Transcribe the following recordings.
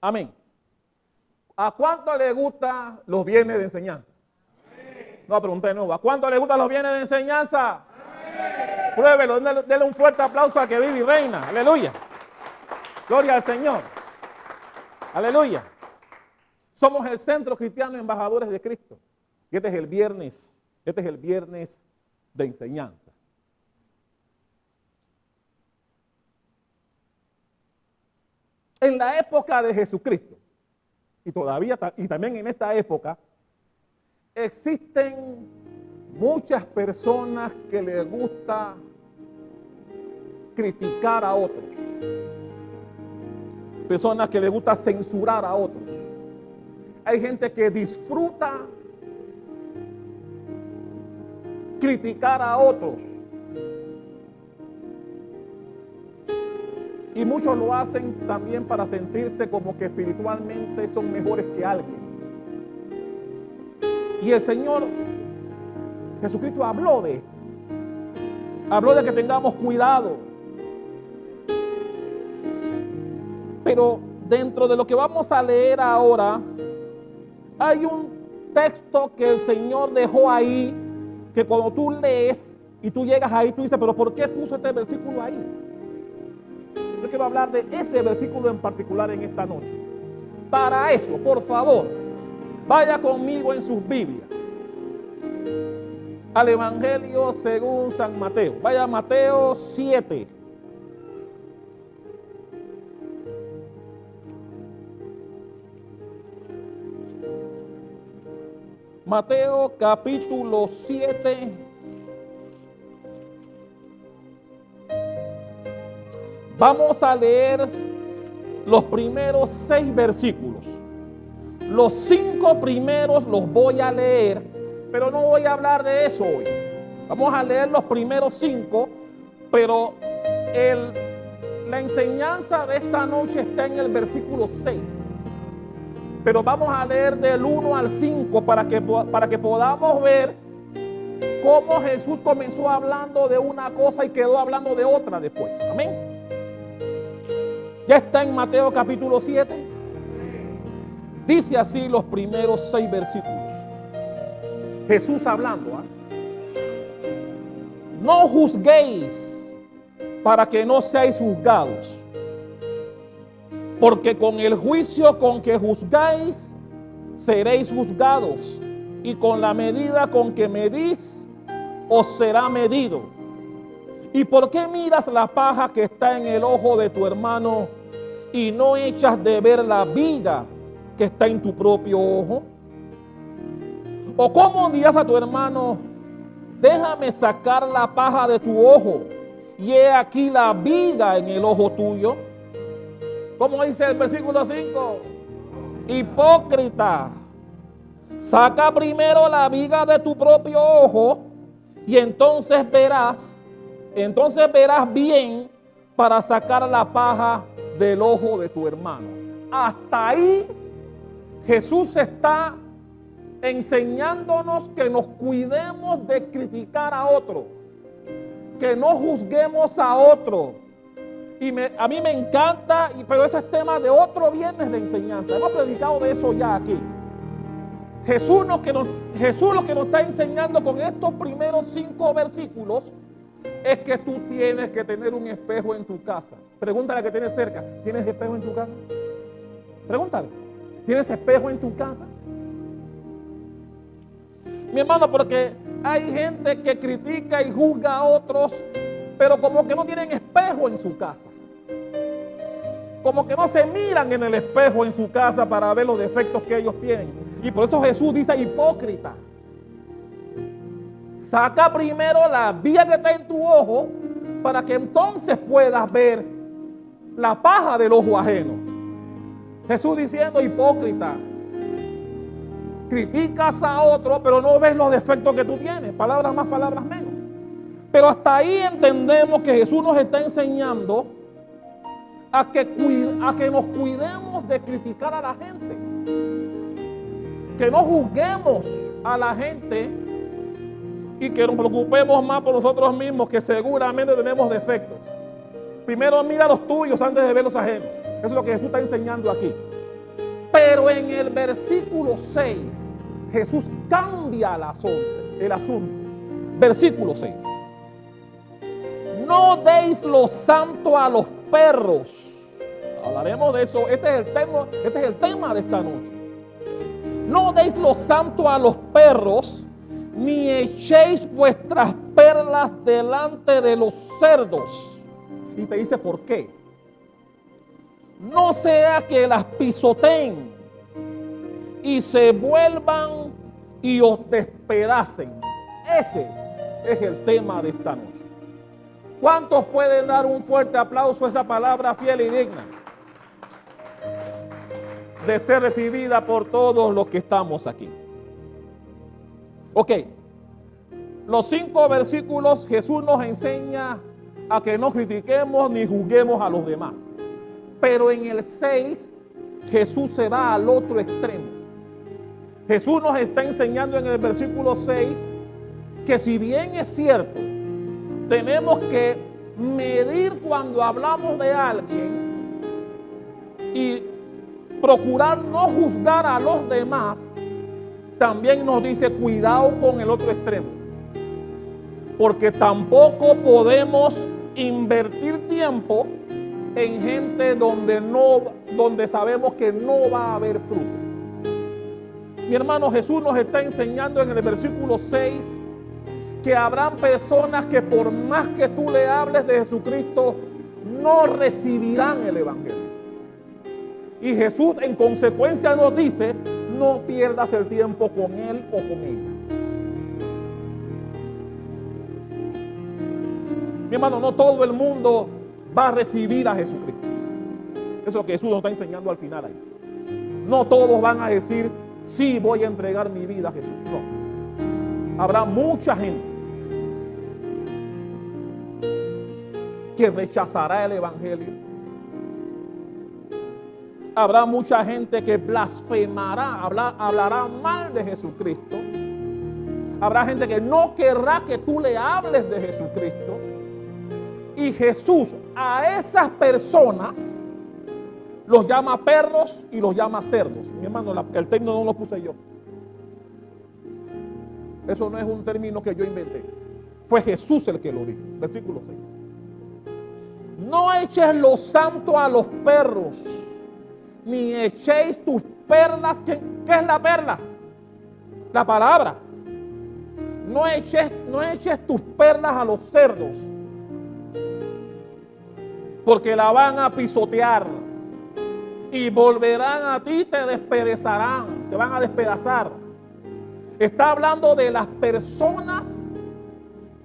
Amén. ¿A cuánto le gustan los bienes de enseñanza? No, pregunté de nuevo. ¿A cuánto le gustan los bienes de enseñanza? Pruébelo, denle un fuerte aplauso a que vive y reina. Aleluya. Gloria al Señor. Aleluya. Somos el Centro Cristiano Embajadores de Cristo. Y este es el viernes de enseñanza. En la época de Jesucristo, y también en esta época, existen muchas personas que les gusta criticar a otros. Personas que les gusta censurar a otros. Hay gente que disfruta criticar a otros. Y muchos lo hacen también para sentirse como que espiritualmente son mejores que alguien. Y el Señor Jesucristo habló de esto. Habló de que tengamos cuidado. Pero dentro de lo que vamos a leer ahora, hay un texto que el Señor dejó ahí, que cuando tú lees y tú llegas ahí, tú dices, pero ¿por qué puso este versículo ahí? Yo quiero hablar de ese versículo en particular en esta noche. Para eso, por favor, vaya conmigo en sus Biblias al Evangelio según San Mateo. Vaya a Mateo 7. Mateo capítulo 7. Vamos a leer los primeros 6 versículos. Los 5 primeros los voy a leer, pero no voy a hablar de eso hoy. Vamos a leer los primeros 5, pero la enseñanza de esta noche está en el versículo 6. Pero vamos a leer del 1 al 5 para que podamos ver cómo Jesús comenzó hablando de una cosa y quedó hablando de otra después. Amén. Ya está en Mateo capítulo 7. Dice así los primeros 6 versículos. Jesús hablando. No juzguéis para que no seáis juzgados. Porque con el juicio con que juzgáis, seréis juzgados. Y con la medida con que medís, os será medido. ¿Y por qué miras la paja que está en el ojo de tu hermano y no echas de ver la viga que está en tu propio ojo? ¿O cómo dirás a tu hermano, déjame sacar la paja de tu ojo y he aquí la viga en el ojo tuyo? ¿Cómo dice el versículo 5? Hipócrita, saca primero la viga de tu propio ojo y entonces verás bien para sacar la paja del ojo de tu hermano. Hasta ahí Jesús está enseñándonos que nos cuidemos de criticar a otro, que no juzguemos a otro. Y a mí me encanta, pero ese es tema de otro viernes de enseñanza. Hemos predicado de eso ya aquí. Jesús lo que nos está enseñando con estos primeros 5 versículos es que tú tienes que tener un espejo en tu casa. Pregúntale al que tienes cerca, ¿tienes espejo en tu casa? Pregúntale, ¿tienes espejo en tu casa? Mi hermano, porque hay gente que critica y juzga a otros, pero como que no tienen espejo en su casa. Como que no se miran en el espejo en su casa para ver los defectos que ellos tienen. Y por eso Jesús dice, hipócrita, saca primero la viga que está en tu ojo para que entonces puedas ver la paja del ojo ajeno. Jesús diciendo, hipócrita, criticas a otro, pero no ves los defectos que tú tienes. Palabras más, palabras menos. Pero hasta ahí entendemos que Jesús nos está enseñando a que nos cuidemos de criticar a la gente. Que no juzguemos a la gente y que nos preocupemos más por nosotros mismos, que seguramente tenemos defectos. Primero mira los tuyos antes de ver los ajenos. Eso es lo que Jesús está enseñando aquí. Pero en el versículo 6, Jesús cambia el asunto. Versículo 6. No deis lo santo a los perros. Hablaremos de eso. Este es el tema de esta noche. No deis lo santo a los perros, ni echéis vuestras perlas delante de los cerdos. Y te dice por qué. No sea que las pisoteen y se vuelvan y os despedacen. Ese es el tema de esta noche. ¿Cuántos pueden dar un fuerte aplauso a esa palabra fiel y digna de ser recibida por todos los que estamos aquí? Ok, los 5 versículos Jesús nos enseña a que no critiquemos ni juzguemos a los demás. Pero en el 6 Jesús se va al otro extremo. Jesús nos está enseñando en el versículo 6 que si bien es cierto, tenemos que medir cuando hablamos de alguien y procurar no juzgar a los demás, también nos dice cuidado con el otro extremo. Porque tampoco podemos invertir tiempo en gente donde sabemos que no va a haber fruto. Mi hermano, Jesús nos está enseñando en el versículo 6 que habrán personas que por más que tú le hables de Jesucristo, no recibirán el evangelio. Y Jesús en consecuencia nos dice, no pierdas el tiempo con él o con ella. Mi hermano, no todo el mundo va a recibir a Jesucristo. Eso es lo que Jesús nos está enseñando al final ahí. No todos van a decir, sí, voy a entregar mi vida a Jesús. No. Habrá mucha gente que rechazará el evangelio. Habrá mucha gente que blasfemará, hablará mal de Jesucristo. Habrá gente que no querrá que tú le hables de Jesucristo. Y Jesús a esas personas los llama perros y los llama cerdos. Mi hermano, el término no lo puse yo. Eso no es un término que yo inventé. Fue Jesús el que lo dijo. Versículo 6. No eches lo santo a los perros, ni echéis tus perlas. ¿Qué es la perla? La palabra. No eches tus perlas a los cerdos, porque la van a pisotear y volverán a ti, te despedazarán, te van a despedazar. Está hablando de las personas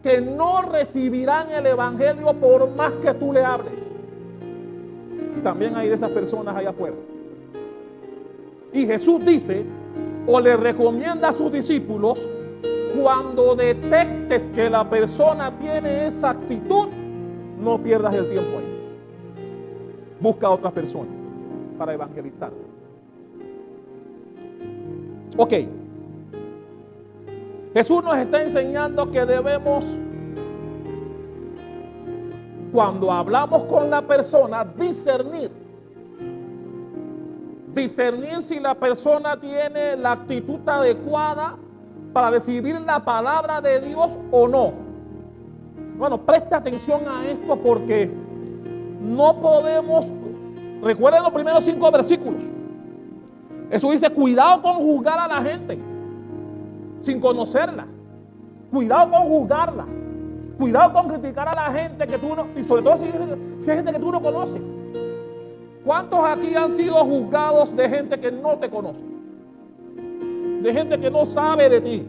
que no recibirán el evangelio por más que tú le hables. También hay de esas personas allá afuera. Y Jesús dice, o le recomienda a sus discípulos, cuando detectes que la persona tiene esa actitud, no pierdas el tiempo ahí. Busca a otras personas para evangelizar. Ok. Jesús nos está enseñando que debemos, cuando hablamos con la persona, discernir si la persona tiene la actitud adecuada para recibir la palabra de Dios o no. Bueno, presta atención a esto porque no podemos, recuerden los primeros 5 versículos. Eso dice, cuidado con juzgar a la gente sin conocerla. Cuidado con juzgarla. Cuidado con criticar a la gente que tú no, y sobre todo si hay gente que tú no conoces. ¿Cuántos aquí han sido juzgados de gente que no te conoce? De gente que no sabe de ti.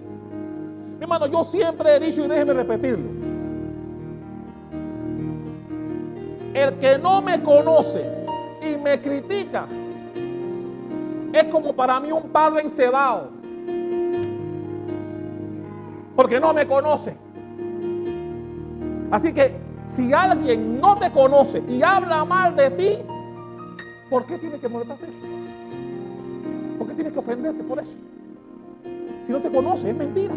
Mi hermano, yo siempre he dicho y déjeme repetirlo. El que no me conoce y me critica es como para mí un palo encebado, porque no me conoce. Así que si alguien no te conoce y habla mal de ti, ¿por qué tienes que molestarte eso? ¿Por qué tienes que ofenderte por eso? Si no te conoce, es mentira.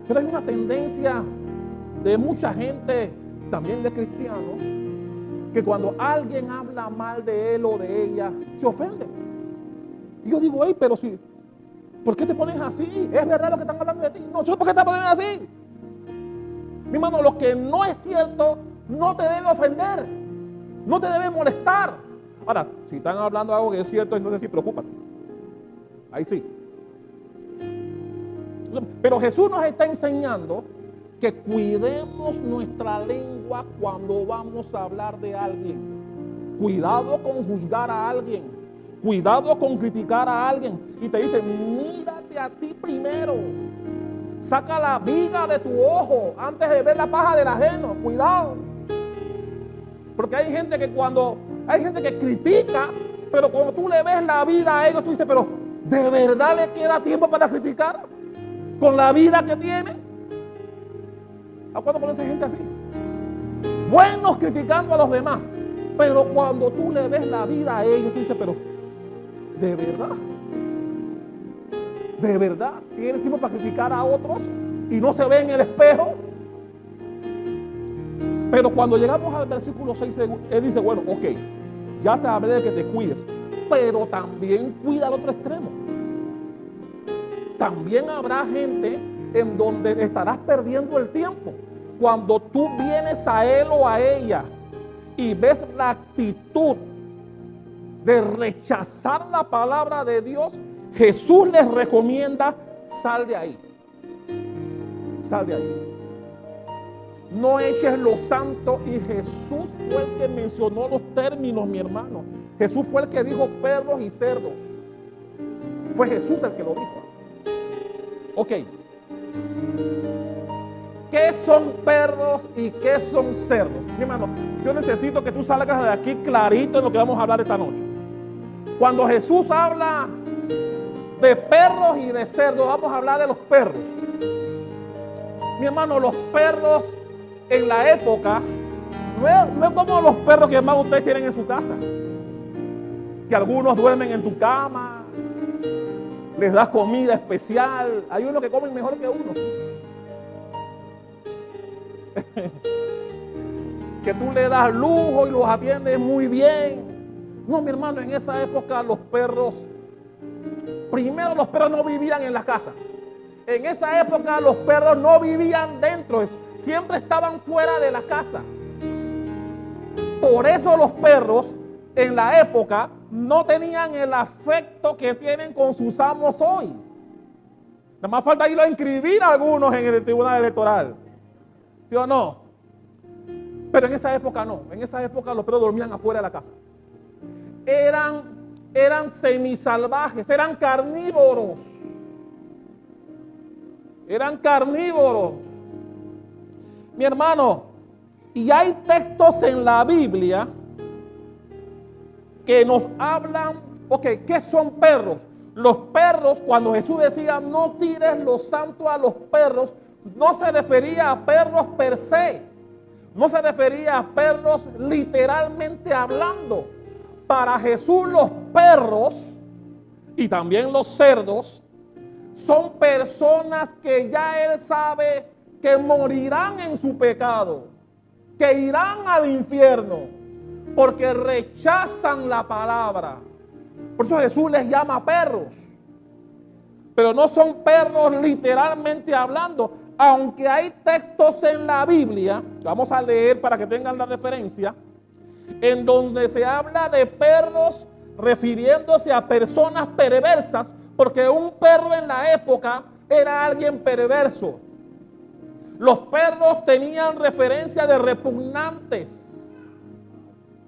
Pero hay una tendencia de mucha gente, también de cristianos, que cuando alguien habla mal de él o de ella, se ofende. Y yo digo, hey, pero si, ¿por qué te pones así? ¿Es verdad lo que están hablando de ti? No, ¿por qué te pones así? Mi hermano, lo que no es cierto no te debe ofender, no te debe molestar. Ahora, si están hablando algo que es cierto, entonces sí, preocúpate. Ahí sí. Pero Jesús nos está enseñando que cuidemos nuestra lengua cuando vamos a hablar de alguien. Cuidado con juzgar a alguien. Cuidado con criticar a alguien. Y te dice, mírate a ti primero. Saca la viga de tu ojo antes de ver la paja del ajeno. Cuidado. Porque hay gente que critica, pero cuando tú le ves la vida a ellos, tú dices, pero ¿de verdad le queda tiempo para criticar? Con la vida que tiene. ¿A cuándo conoces gente así? Buenos criticando a los demás, pero cuando tú le ves la vida a ellos, tú dices, pero ¿de verdad? ¿De verdad tiene tiempo para criticar a otros y no se ve en el espejo? Pero cuando llegamos al versículo 6, él dice, bueno, ok, ya te hablé de que te cuides, pero también cuida al otro extremo. También habrá gente en donde estarás perdiendo el tiempo. Cuando tú vienes a él o a ella y ves la actitud de rechazar la palabra de Dios, Jesús les recomienda, sal de ahí. Sal de ahí. No eches lo santo. Y Jesús fue el que mencionó los términos, mi hermano. Jesús fue el que dijo perros y cerdos. Fue Jesús el que lo dijo. Ok. ¿Qué son perros y qué son cerdos? Mi hermano, yo necesito que tú salgas de aquí clarito en lo que vamos a hablar esta noche. Cuando Jesús habla de perros y de cerdos, vamos a hablar de los perros. Mi hermano, los perros en la época no es como los perros que más ustedes tienen en su casa, que algunos duermen en tu cama, les das comida especial. Hay unos que comen mejor que uno. Que tú le das lujo y los atiendes muy bien. No, mi hermano, en esa época los perros no vivían en la casa. En esa época los perros no vivían dentro, siempre estaban fuera de la casa. Por eso los perros en la época no tenían el afecto que tienen con sus amos hoy. Nada más falta irlo a inscribir a algunos en el tribunal electoral. ¿Sí o no? Pero en esa época no. En esa época los perros dormían afuera de la casa. Eran semisalvajes, eran carnívoros. Eran carnívoros. Mi hermano, y hay textos en la Biblia que nos hablan, ok, ¿qué son perros? Los perros, cuando Jesús decía no tires lo santo a los perros, no se refería a perros per se, no se refería a perros literalmente hablando. Para Jesús los perros y también los cerdos son personas que ya Él sabe que morirán en su pecado, que irán al infierno, porque rechazan la palabra. Por eso Jesús les llama perros. Pero no son perros literalmente hablando, aunque hay textos en la Biblia, vamos a leer para que tengan la referencia, en donde se habla de perros refiriéndose a personas perversas, porque un perro en la época era alguien perverso. Los perros tenían referencia de repugnantes,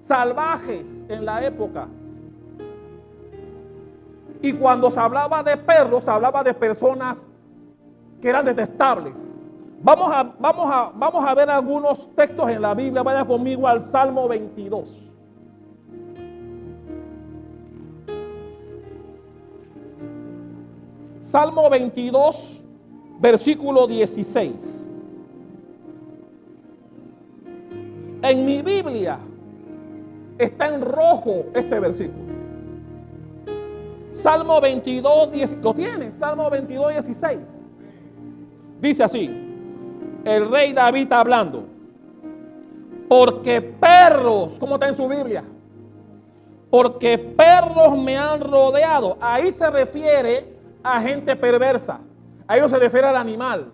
salvajes en la época. Y cuando se hablaba de perros, se hablaba de personas que eran detestables. Vamos a ver algunos textos en la Biblia. Vaya conmigo al Salmo 22. Salmo 22, versículo 16. En mi Biblia está en rojo este versículo. Salmo 22, 10, ¿lo tienes? Salmo 22, 16. Dice así, el rey David está hablando. Porque perros, ¿cómo está en su Biblia? Porque perros me han rodeado. Ahí se refiere a gente perversa. Ahí no se refiere al animal.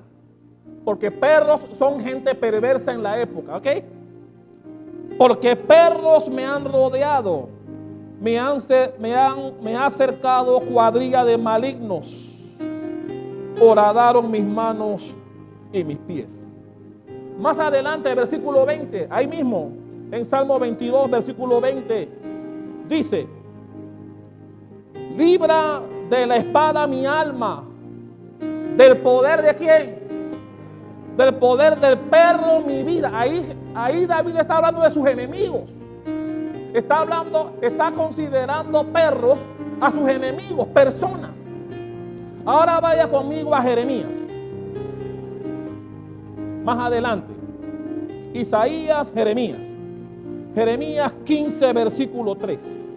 Porque perros son gente perversa en la época, ¿ok? Porque perros me han rodeado. Me ha cercado cuadrilla de malignos. Horadaron mis manos y mis pies. Más adelante, versículo 20, ahí mismo, en Salmo 22, versículo 20, dice: libra de la espada mi alma. ¿Del poder de quién? Del poder del perro mi vida. Ahí David está hablando de sus enemigos. Está considerando perros a sus enemigos, personas. Ahora vaya conmigo a Jeremías. Más adelante, Isaías, Jeremías. Jeremías 15, versículo 3.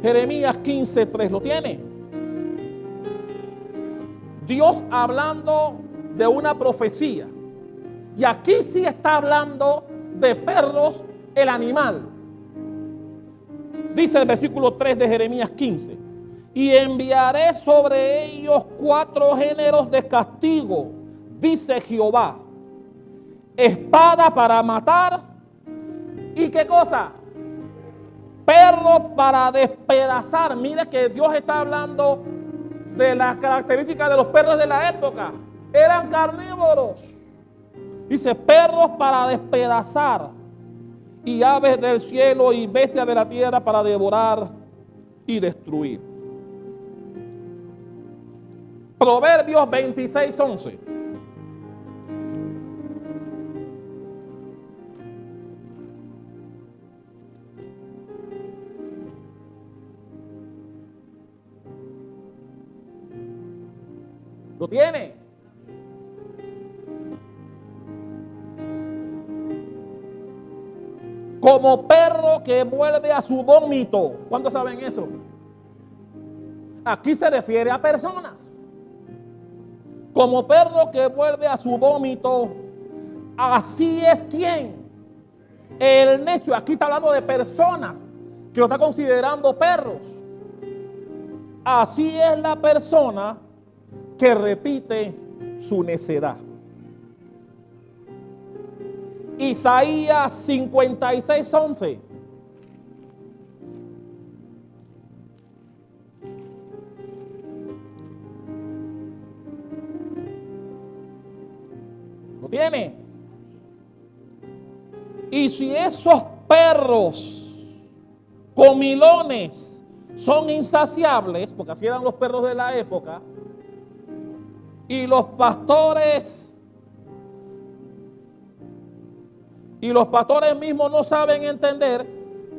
Jeremías 15, 3. ¿Lo tiene? Dios hablando de una profecía. Y aquí sí está hablando de perros, el animal. Dice el versículo 3 de Jeremías 15. Y enviaré sobre ellos 4 géneros de castigo, dice Jehová. Espada para matar. ¿Y qué cosa? Perro para despedazar. Mire que Dios está hablando de las características de los perros de la época. Eran carnívoros. Dice perros para despedazar. Y aves del cielo y bestias de la tierra para devorar y destruir. Proverbios 26, 11. ¿Lo tiene? Como perro que vuelve a su vómito. ¿Cuántos saben eso? Aquí se refiere a personas. Como perro que vuelve a su vómito, así es quien. El necio. Aquí está hablando de personas que lo está considerando perros. Así es la persona que repite su necedad. Isaías 56, 11. ¿Lo tiene? Y si esos perros comilones son insaciables, porque así eran los perros de la época, y los pastores mismos no saben entender,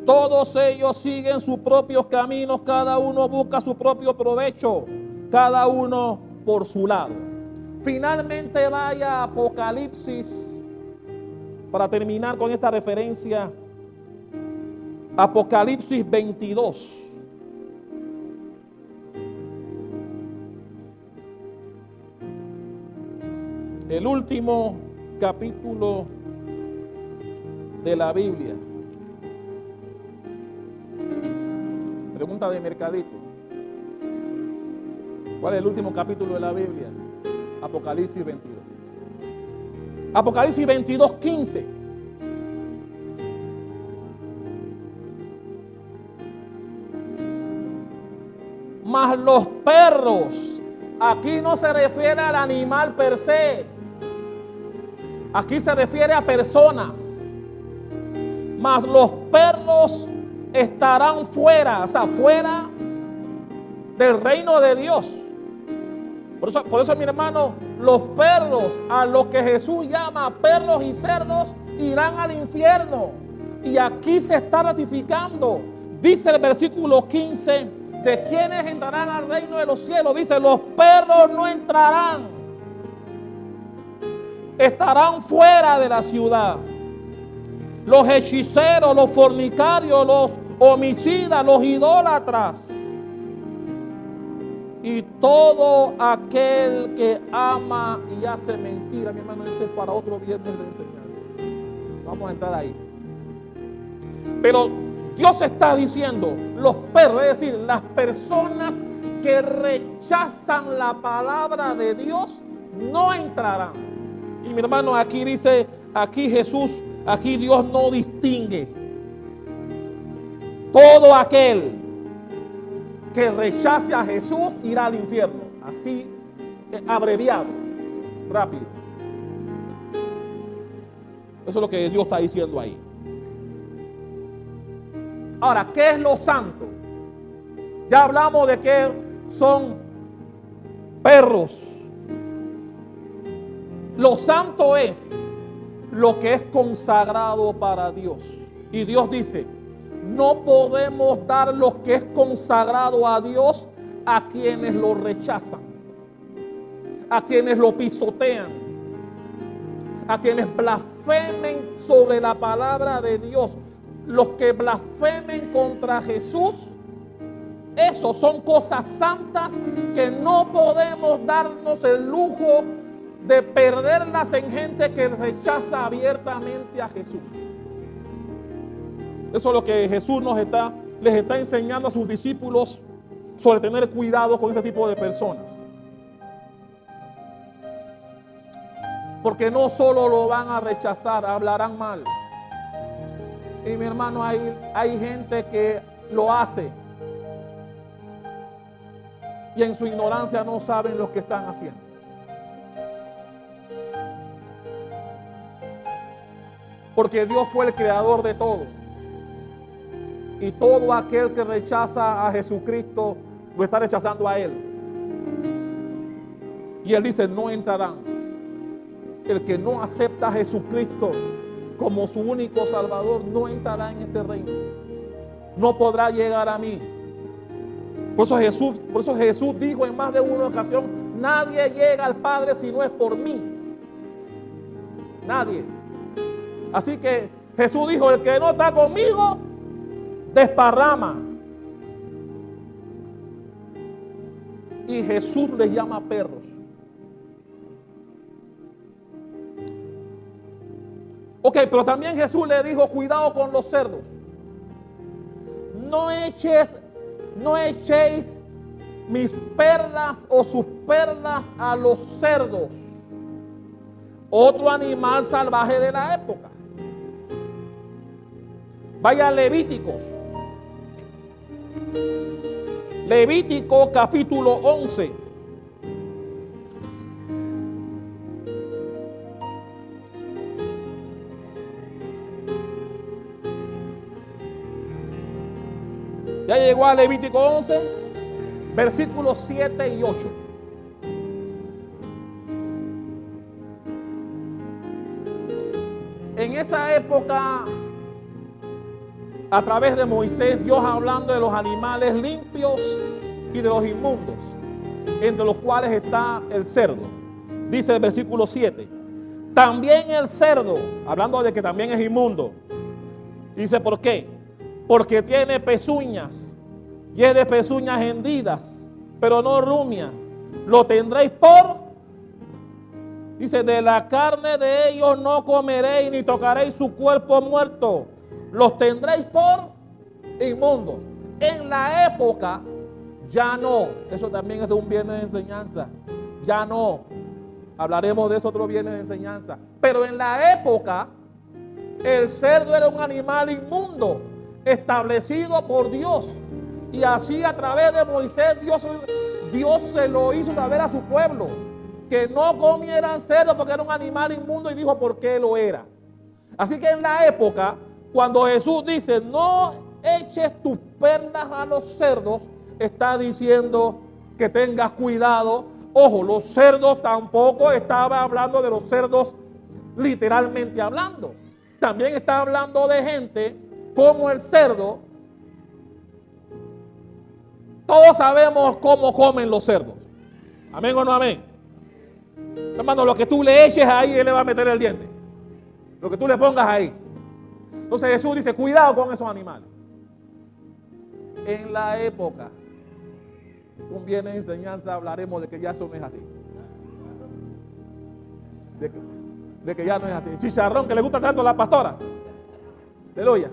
todos ellos siguen sus propios caminos, cada uno busca su propio provecho, cada uno por su lado. Finalmente vaya a Apocalipsis, para terminar con esta referencia, Apocalipsis 22. El último capítulo de la Biblia. Pregunta de mercadito. ¿Cuál es el último capítulo de la Biblia? Apocalipsis 22. Apocalipsis 22, 15. Mas los perros, aquí no se refiere al animal per se. Aquí se refiere a personas. Mas los perros estarán fuera, o sea, fuera del reino de Dios. Por eso, mi hermano, los perros, a los que Jesús llama perros y cerdos, irán al infierno. Y aquí se está ratificando. Dice el versículo 15, ¿de quiénes entrarán al reino de los cielos? Dice, los perros no entrarán. Estarán fuera de la ciudad. Los hechiceros, los fornicarios, los homicidas, los idólatras Y todo aquel que ama y hace mentira, mi hermano, ese es para otro viernes de enseñanza. Vamos a entrar ahí. Pero Dios está diciendo, los perros, es decir, las personas que rechazan la palabra de Dios, no entrarán. Y mi hermano, aquí dice, aquí Jesús, aquí Dios no distingue. Todo aquel que rechace a Jesús irá al infierno. Así, abreviado, rápido. Eso es lo que Dios está diciendo ahí. Ahora, ¿qué es lo santo? Ya hablamos de que son perros. Lo santo es lo que es consagrado para Dios. Y Dios dice, no podemos dar lo que es consagrado a Dios a quienes lo rechazan, a quienes lo pisotean, a quienes blasfemen sobre la palabra de Dios. Los que blasfemen contra Jesús, esos son cosas santas que no podemos darnos el lujo de perderlas en gente que rechaza abiertamente a Jesús. Eso es lo que Jesús les está enseñando a sus discípulos sobre tener cuidado con ese tipo de personas. Porque no solo lo van a rechazar, hablarán mal. Y mi hermano, hay gente que lo hace y en su ignorancia no saben lo que están haciendo. Porque Dios fue el creador de todo. Y todo aquel que rechaza a Jesucristo lo está rechazando a Él. Y Él dice, no entrarán. El que no acepta a Jesucristo como su único Salvador no entrará en este reino. No podrá llegar a mí. Por eso Jesús dijo en más de una ocasión, nadie llega al Padre si no es por mí. Nadie. Así que Jesús dijo, el que no está conmigo, desparrama. Y Jesús les llama perros. Ok, pero también Jesús le dijo, cuidado con los cerdos. No echéis mis perlas o sus perlas a los cerdos. Otro animal salvaje de la época. Vaya a Levíticos. Levítico capítulo 11. Ya llegó a Levítico 11, versículos 7 y 8. En esa época, a través de Moisés, Dios hablando de los animales limpios y de los inmundos, entre los cuales está el cerdo. Dice el versículo 7, también el cerdo, hablando de que también es inmundo. Dice, ¿por qué? Porque tiene pezuñas y es de pezuñas hendidas, pero no rumia. Lo tendréis dice, de la carne de ellos no comeréis ni tocaréis su cuerpo muerto. Los tendréis por inmundos. En la época, ya no. Eso también es de un viernes de enseñanza. Ya no. Hablaremos de eso otro viernes de enseñanza. Pero en la época, el cerdo era un animal inmundo, establecido por Dios. Y así a través de Moisés, Dios se lo hizo saber a su pueblo. Que no comieran cerdo porque era un animal inmundo y dijo por qué lo era. Así que en la época, cuando Jesús dice, no eches tus perlas a los cerdos, está diciendo que tengas cuidado. Ojo, los cerdos tampoco estaba hablando de los cerdos literalmente hablando. También está hablando de gente como el cerdo. Todos sabemos cómo comen los cerdos. ¿Amén o no amén? Hermano, lo que tú le eches ahí, él le va a meter el diente. Lo que tú le pongas ahí. Entonces Jesús dice, cuidado con esos animales. En la época, Un viernes de enseñanza hablaremos de que ya eso no es así. De que ya no es así. Chicharrón que le gusta tanto a la pastora. Aleluya.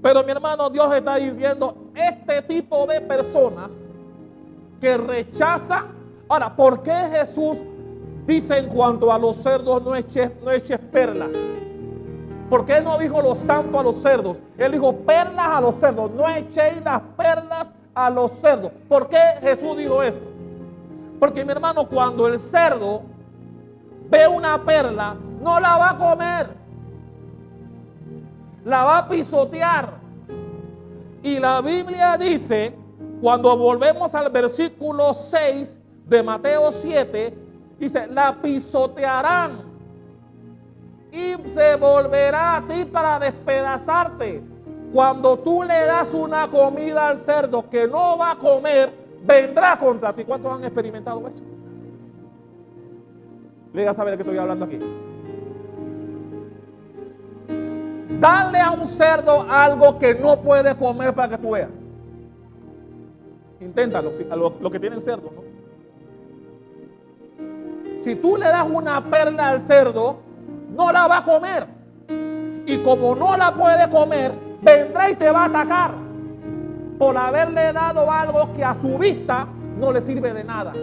Pero mi hermano, Dios está diciendo, este tipo de personas que rechazan. Ahora, ¿por qué Jesús dice en cuanto a los cerdos no eches perlas? ¿Por qué no dijo los santos a los cerdos? Él dijo perlas a los cerdos. No echéis las perlas a los cerdos. ¿Por qué Jesús dijo eso? Porque mi hermano, cuando el cerdo ve una perla, no la va a comer, la va a pisotear. Y la Biblia dice, cuando volvemos al versículo 6 de Mateo 7, dice, la pisotearán y se volverá a ti para despedazarte. Cuando tú le das una comida al cerdo que no va a comer, vendrá contra ti. ¿Cuántos han experimentado eso? Le a saber de qué estoy hablando aquí. Dale a un cerdo algo que no puede comer para que tú veas. Inténtalo, lo que tienen cerdo, ¿no? Si tú le das una perla al cerdo, no la va a comer. Y como no la puede comer, vendrá y te va a atacar por haberle dado algo que a su vista no le sirve de nada.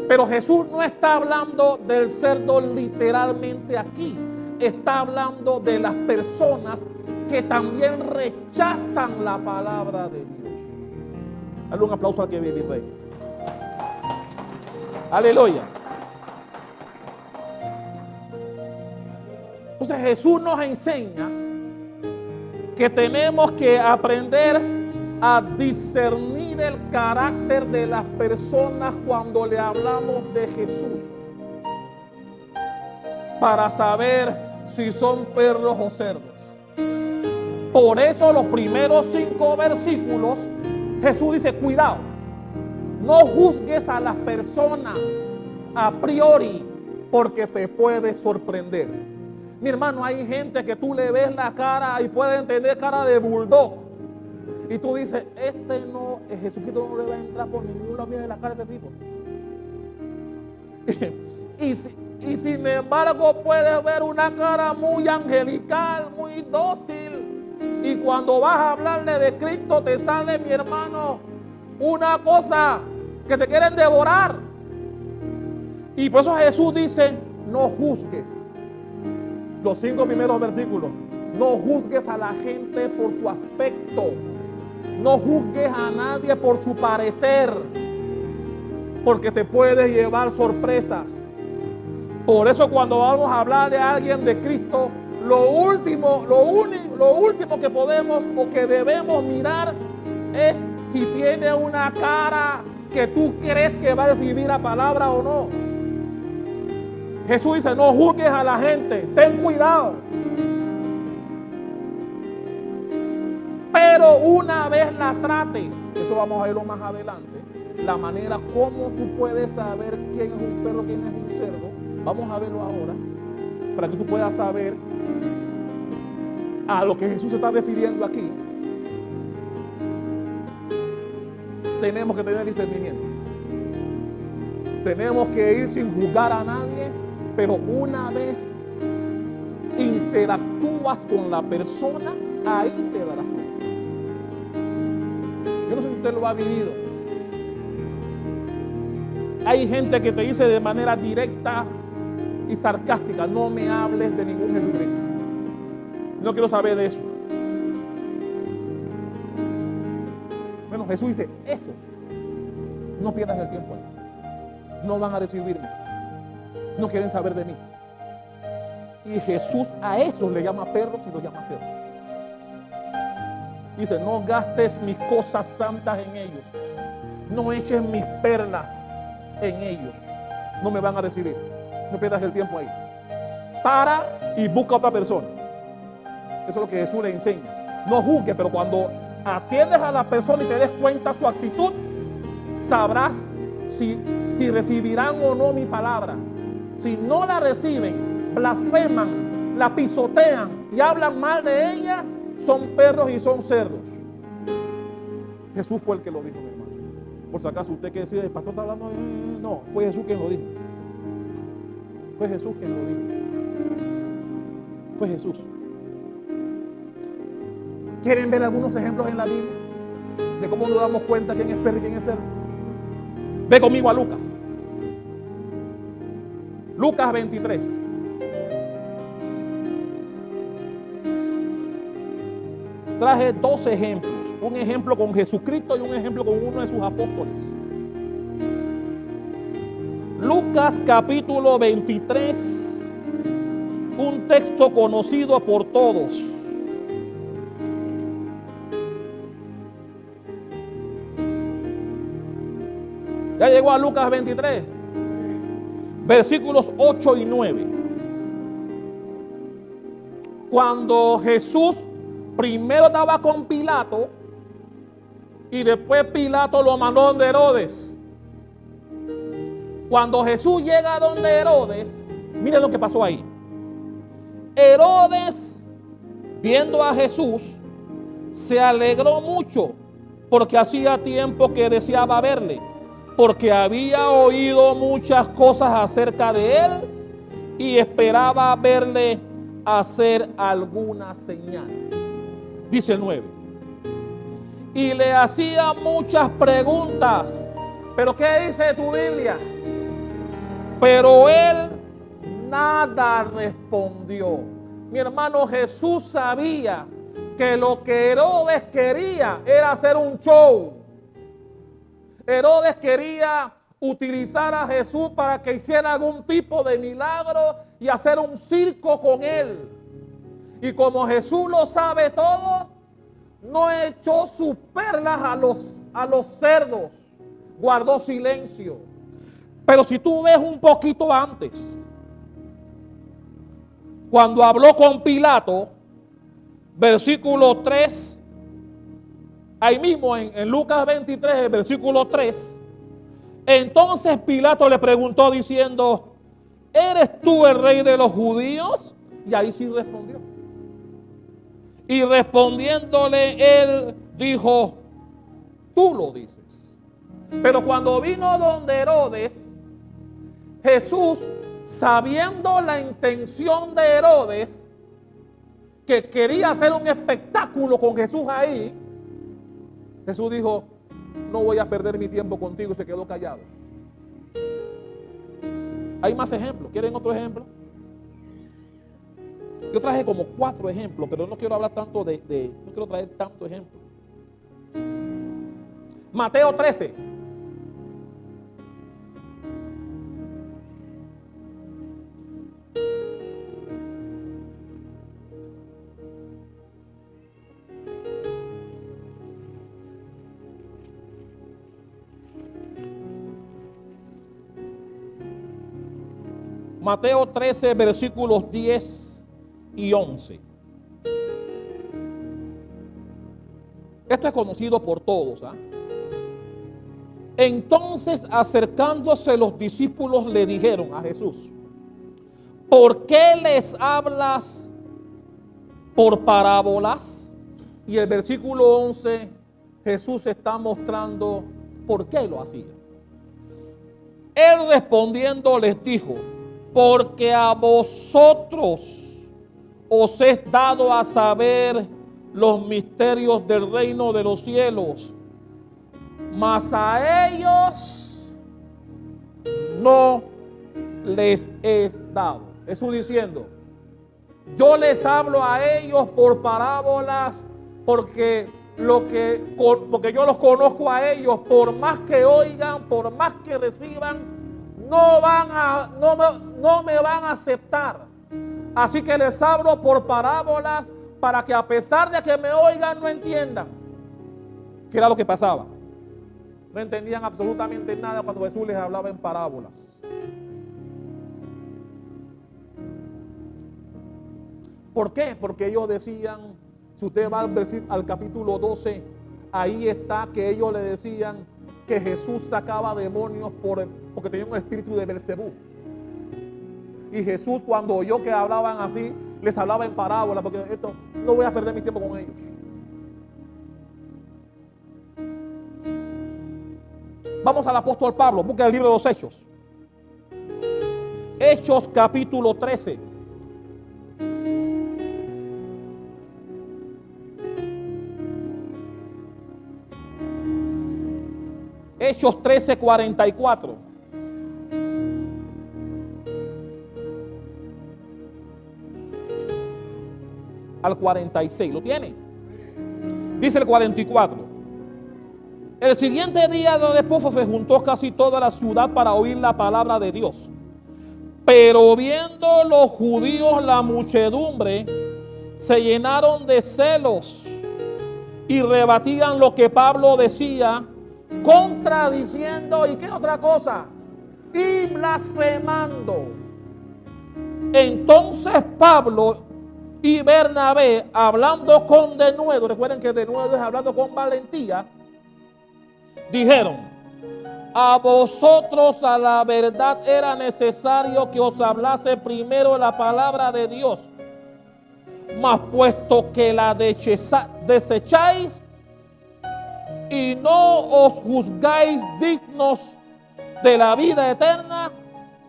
Pero Jesús no está hablando del cerdo literalmente aquí. Está hablando de las personas que también rechazan la palabra de Dios. Dale un aplauso al que vive, mi rey. Aleluya. Entonces Jesús nos enseña que tenemos que aprender a discernir el carácter de las personas cuando le hablamos de Jesús, para saber si son perros o cerdos. Por eso los primeros 5 versículos Jesús dice, cuidado, no juzgues a las personas a priori, porque te puede sorprender. Mi hermano, hay gente que tú le ves la cara y puede tener cara de bulldog. Y tú dices, Jesucristo no le va a entrar por ningún lado de la cara de ese tipo. Y sin embargo puedes ver una cara muy angelical, muy dócil. Y cuando vas a hablarle de Cristo te sale, mi hermano, una cosa que te quieren devorar. Y por eso Jesús dice, no juzgues. Los 5 primeros versículos. No juzgues a la gente por su aspecto. No juzgues a nadie por su parecer, porque te puedes llevar sorpresas. Por eso cuando vamos a hablar a alguien de Cristo, lo último que podemos o que debemos mirar es si tiene una cara que tú crees que va a recibir la palabra o no. Jesús dice, no juzgues a la gente, ten cuidado. Pero una vez la trates, eso vamos a verlo más adelante, la manera como tú puedes saber quién es un perro, quién es un cerdo, vamos a verlo ahora, para que tú puedas saber a lo que Jesús se está refiriendo aquí. Tenemos que tener discernimiento. Tenemos que ir sin juzgar a nadie, pero una vez interactúas con la persona, ahí te darás cuenta. Yo no sé si usted lo ha vivido. Hay gente que te dice de manera directa y sarcástica, no me hables de ningún Jesucristo. No quiero saber de eso. Bueno, Jesús dice, esos no pierdas el tiempo ahí. No van a recibirme. No quieren saber de mí. Y Jesús a esos le llama perros y los llama cerdos. Dice, no gastes mis cosas santas en ellos. No eches mis perlas en ellos. No me van a recibir. No pierdas el tiempo ahí. Para y busca a otra persona. Eso es lo que Jesús le enseña. No juzgues, pero cuando atiendes a la persona y te des cuenta su actitud, sabrás si recibirán o no mi palabra. Si no la reciben, blasfeman, la pisotean y hablan mal de ella, son perros y son cerdos. Jesús fue el que lo dijo, mi hermano. Por si acaso usted que decía, el pastor está hablando, no, fue Jesús quien lo dijo. Fue Jesús quien lo dijo. Fue Jesús. ¿Quieren ver algunos ejemplos en la Biblia de cómo nos damos cuenta quién es perro y quién es cerdo? Ve conmigo a Lucas. Lucas 23. Traje dos ejemplos. Un ejemplo con Jesucristo y un ejemplo con uno de sus apóstoles. Lucas capítulo 23. Un texto conocido por todos. Ya llegó a Lucas 23, versículos 8 y 9. Cuando Jesús primero estaba con Pilato y después Pilato lo mandó donde Herodes. Cuando Jesús llega a donde Herodes, miren lo que pasó ahí. Herodes, viendo a Jesús, se alegró mucho porque hacía tiempo que deseaba verle, porque había oído muchas cosas acerca de él y esperaba verle hacer alguna señal. Dice el 9. Y le hacía muchas preguntas. ¿Pero qué dice tu Biblia? Pero él nada respondió. Mi hermano, Jesús sabía que lo que Herodes quería era hacer un show. Herodes quería utilizar a Jesús para que hiciera algún tipo de milagro y hacer un circo con él. Y como Jesús lo sabe todo, no echó sus perlas a los cerdos, guardó silencio. Pero si tú ves un poquito antes, cuando habló con Pilato, versículo 3, ahí mismo en Lucas 23, el versículo 3, entonces Pilato le preguntó diciendo, ¿eres tú el rey de los judíos? Y ahí sí respondió. Y respondiéndole él dijo, tú lo dices. Pero cuando vino donde Herodes, Jesús, sabiendo la intención de Herodes, que quería hacer un espectáculo con Jesús ahí, Jesús dijo, no voy a perder mi tiempo contigo, y se quedó callado. Hay más ejemplos. ¿Quieren otro ejemplo? Yo traje como 4 ejemplos, pero no quiero hablar tanto no quiero traer tanto ejemplo. Mateo 13. Mateo 13, versículos 10 y 11. Esto es conocido por todos, ¿ah? Entonces, acercándose los discípulos, le dijeron a Jesús, ¿por qué les hablas por parábolas? Y el versículo 11, Jesús está mostrando por qué lo hacía. Él respondiendo les dijo, porque a vosotros os es dado a saber los misterios del reino de los cielos, mas a ellos no les es dado. Jesús diciendo, yo les hablo a ellos por parábolas, porque yo los conozco a ellos, por más que oigan, por más que reciban, no me van a aceptar. Así que les hablo por parábolas para que a pesar de que me oigan no entiendan. ¿Qué era lo que pasaba? No entendían absolutamente nada cuando Jesús les hablaba en parábolas. ¿Por qué? Porque ellos decían, si usted va al capítulo 12, ahí está que ellos le decían que Jesús sacaba demonios porque tenía un espíritu de Belcebú. Y Jesús, cuando oyó que hablaban así, les hablaba en parábola, porque esto no voy a perder mi tiempo con ellos. Vamos al apóstol Pablo, busca el libro de los Hechos. Hechos capítulo 13. Hechos 13, 44. Al 46, ¿lo tiene? Dice el 44. El siguiente día de reposo se juntó casi toda la ciudad para oír la palabra de Dios. Pero viendo los judíos la muchedumbre, se llenaron de celos y rebatían lo que Pablo decía, contradiciendo, ¿y qué otra cosa? Y blasfemando. Entonces Pablo y Bernabé, hablando con denuedo, recuerden que denuedo es hablando con valentía, dijeron: a vosotros a la verdad era necesario que os hablase primero la palabra de Dios, mas puesto que la desecháis y no os juzgáis dignos de la vida eterna,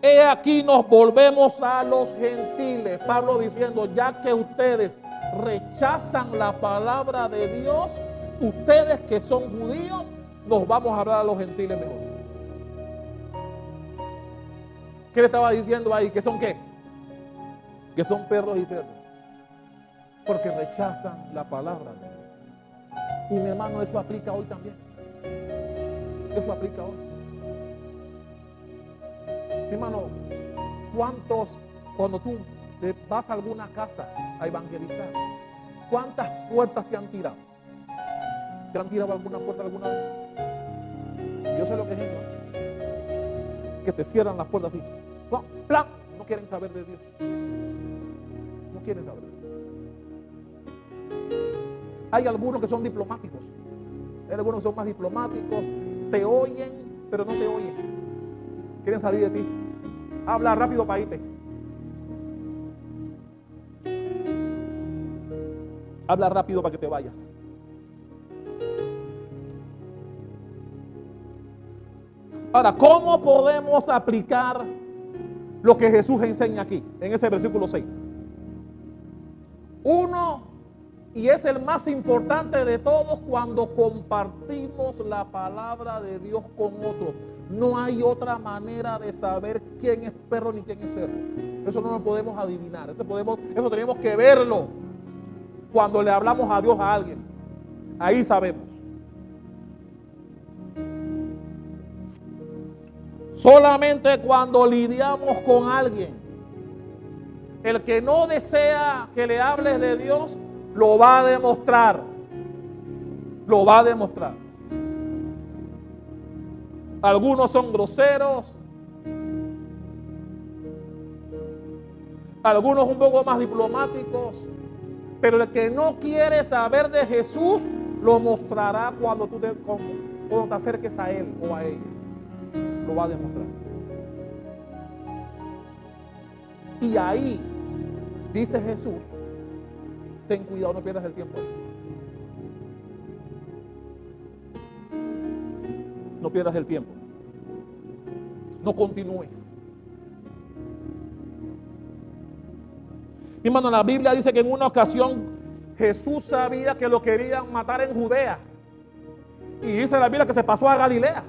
he aquí nos volvemos a los gentiles. Pablo diciendo, ya que ustedes rechazan la palabra de Dios, ustedes que son judíos, nos vamos a hablar a los gentiles mejor. ¿Qué le estaba diciendo ahí? ¿Que son qué? Que son perros y cerdos. Porque rechazan la palabra de Dios. Y mi hermano, eso aplica hoy también. Eso aplica hoy. Mi hermano, ¿cuántos, cuando tú vas a alguna casa a evangelizar, cuántas puertas te han tirado? ¿Te han tirado alguna puerta alguna vez? Yo sé lo que es eso, que te cierran las puertas así. ¡Plan! No quieren saber de Dios. No quieren saber de Dios. Hay algunos que son diplomáticos. Hay algunos que son más diplomáticos. Te oyen, pero no te oyen. Quieren salir de ti. Habla rápido para irte. Habla rápido para que te vayas. Ahora, ¿cómo podemos aplicar lo que Jesús enseña aquí, en ese versículo 6? Uno, y es el más importante de todos, cuando compartimos la palabra de Dios con otros. No hay otra manera de saber quién es perro ni quién es cerdo. Eso no lo podemos adivinar. Eso tenemos que verlo cuando le hablamos a Dios a alguien. Ahí sabemos. Solamente cuando lidiamos con alguien, el que no desea que le hables de Dios, lo va a demostrar. Lo va a demostrar. Algunos son groseros, algunos un poco más diplomáticos, pero el que no quiere saber de Jesús lo mostrará cuando te acerques a él o a ella. Lo va a demostrar. Y ahí dice Jesús, ten cuidado, no pierdas el tiempo. No pierdas el tiempo. No continúes. Mi hermano, la Biblia dice que en una ocasión Jesús sabía que lo querían matar en Judea. Y dice la Biblia que se pasó a Galilea.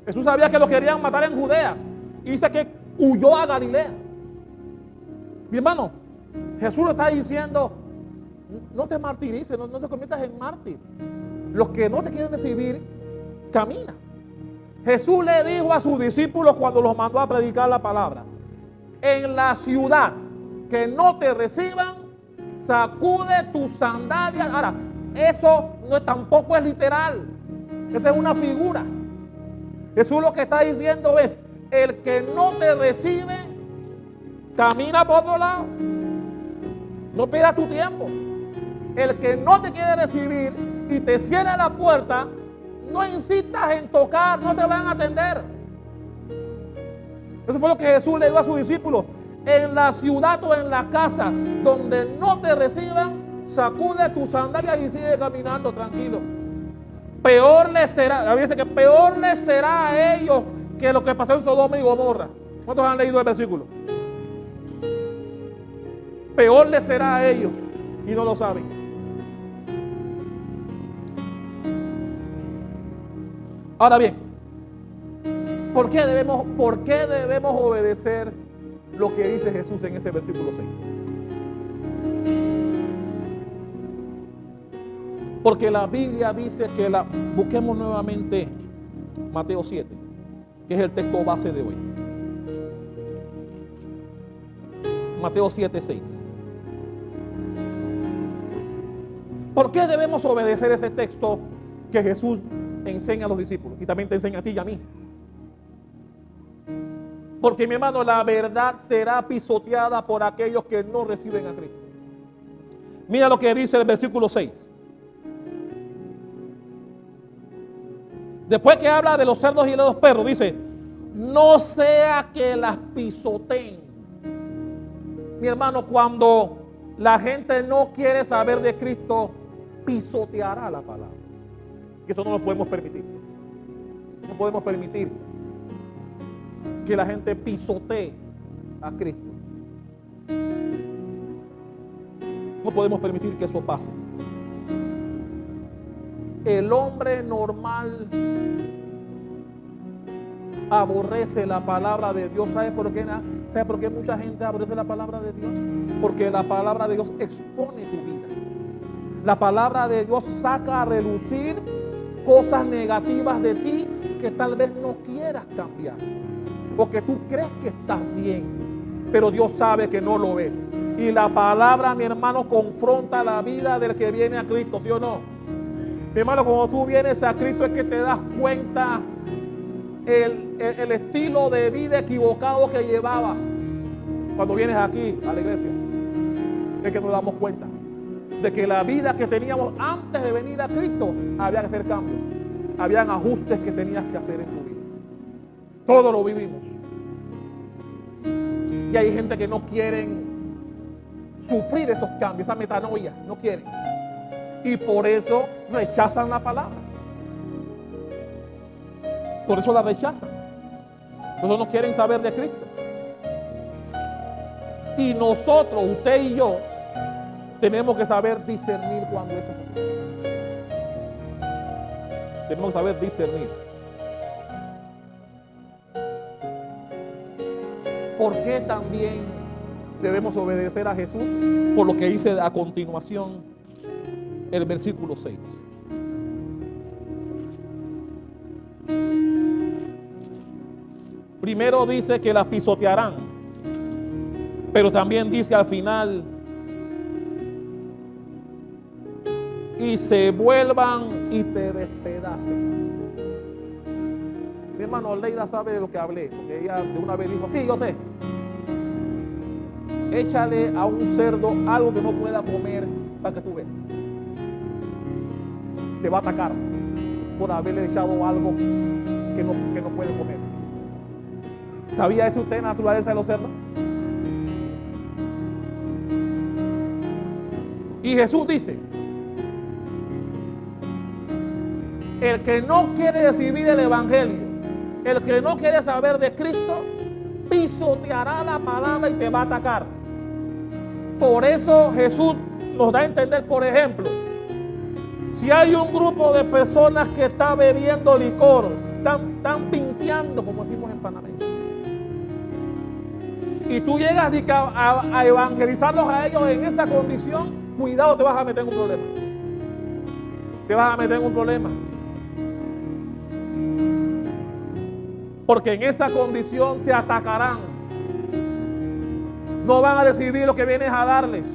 Jesús sabía que lo querían matar en Judea. Y dice que huyó a Galilea. Mi hermano, Jesús le está diciendo, no te martirices, no te conviertas en mártir. Los que no te quieren recibir, camina. Jesús le dijo a sus discípulos cuando los mandó a predicar la palabra: en la ciudad que no te reciban, sacude tus sandalias. Ahora, eso tampoco es literal. Esa es una figura. Jesús lo que está diciendo es: el que no te recibe, camina por otro lado. No pierdas tu tiempo. El que no te quiere recibir y te cierra la puerta, no insistas en tocar, no te van a atender. Eso fue lo que Jesús le dijo a sus discípulos: en la ciudad o en la casa donde no te reciban, sacude tus sandalias y sigue caminando tranquilo. Peor les será, a veces que peor les será a ellos que lo que pasó en Sodoma y Gomorra. ¿Cuántos han leído el versículo? Peor les será a ellos y no lo saben. Ahora bien, ¿por qué debemos obedecer lo que dice Jesús en ese versículo 6? Porque la Biblia dice que busquemos nuevamente Mateo 7, que es el texto base de hoy. Mateo 7, 6. ¿Por qué debemos obedecer ese texto que Jesús enseña a los discípulos y también te enseña a ti y a mí? Porque, mi hermano, la verdad será pisoteada por aquellos que no reciben a Cristo. Mira lo que dice el versículo 6. Después que habla de los cerdos y de los perros, dice: no sea que las pisoteen. Mi hermano, cuando la gente no quiere saber de Cristo, pisoteará la palabra. Y eso no lo podemos permitir. No podemos permitir que la gente pisotee a Cristo. No podemos permitir que eso pase. El hombre normal aborrece la palabra de Dios. ¿Sabe por qué? ¿Sabe por qué mucha gente aborrece la palabra de Dios? Porque la palabra de Dios expone tu vida. La palabra de Dios saca a relucir cosas negativas de ti que tal vez no quieras cambiar, porque tú crees que estás bien, pero Dios sabe que no lo ves. Y la palabra, mi hermano, confronta la vida del que viene a Cristo, ¿sí o no? Mi hermano, cuando tú vienes a Cristo es que te das cuenta el estilo de vida equivocado que llevabas. Cuando vienes aquí a la igresia es que nos damos cuenta de que la vida que teníamos antes de venir a Cristo había que hacer cambios, habían ajustes que tenías que hacer en tu vida. Todo lo vivimos. Y hay gente que no quieren sufrir esos cambios, esa metanoia, no quieren. Y por eso rechazan la palabra. Por eso la rechazan. Por eso no quieren saber de Cristo. Y nosotros, usted y yo, tenemos que saber discernir cuando eso sucede. Tenemos que saber discernir. ¿Por qué también debemos obedecer a Jesús? Por lo que dice a continuación el versículo 6. Primero dice que las pisotearán, pero también dice al final: y se vuelvan y te despedacen. Mi hermano Leida sabe de lo que hablé, porque ella de una vez dijo: sí, yo sé. Échale a un cerdo algo que no pueda comer para que tú veas. Te va a atacar por haberle echado algo que no puede comer. ¿Sabía eso usted, la naturaleza de los cerdos? Y Jesús dice: el que no quiere recibir el evangelio, el que no quiere saber de Cristo, pisoteará la palabra y te va a atacar. Por eso Jesús nos da a entender, por ejemplo, si hay un grupo de personas que está bebiendo licor, están pinteando, como decimos en Panamá, y tú llegas a evangelizarlos a ellos en esa condición, cuidado, te vas a meter en un problema. Te vas a meter en un problema. Porque en esa condición te atacarán. No van a recibir lo que vienes a darles.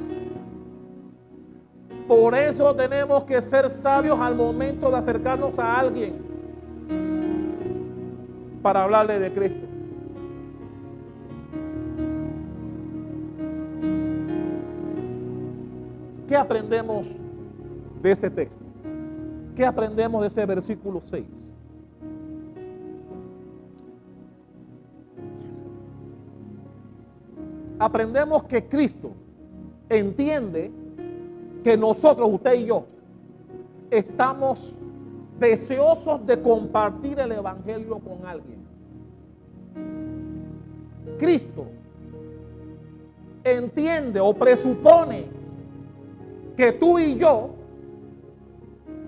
Por eso tenemos que ser sabios al momento de acercarnos a alguien para hablarle de Cristo. ¿Qué aprendemos de ese texto? ¿Qué aprendemos de ese versículo 6? Aprendemos que Cristo entiende que nosotros, usted y yo, estamos deseosos de compartir el evangelio con alguien. Cristo entiende o presupone que tú y yo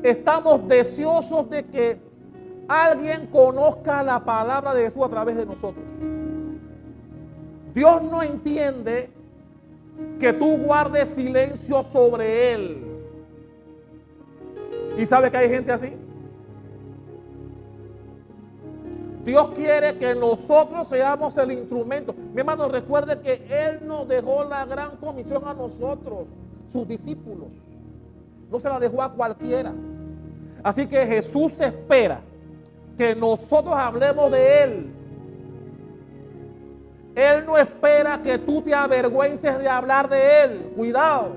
estamos deseosos de que alguien conozca la palabra de Jesús a través de nosotros. Dios no entiende que tú guardes silencio sobre Él. ¿Y sabe que hay gente así? Dios quiere que nosotros seamos el instrumento. Mi hermano, recuerde que Él nos dejó la gran comisión a nosotros, sus discípulos. No se la dejó a cualquiera. Así que Jesús espera que nosotros hablemos de Él. Él no espera que tú te avergüences de hablar de Él. Cuidado.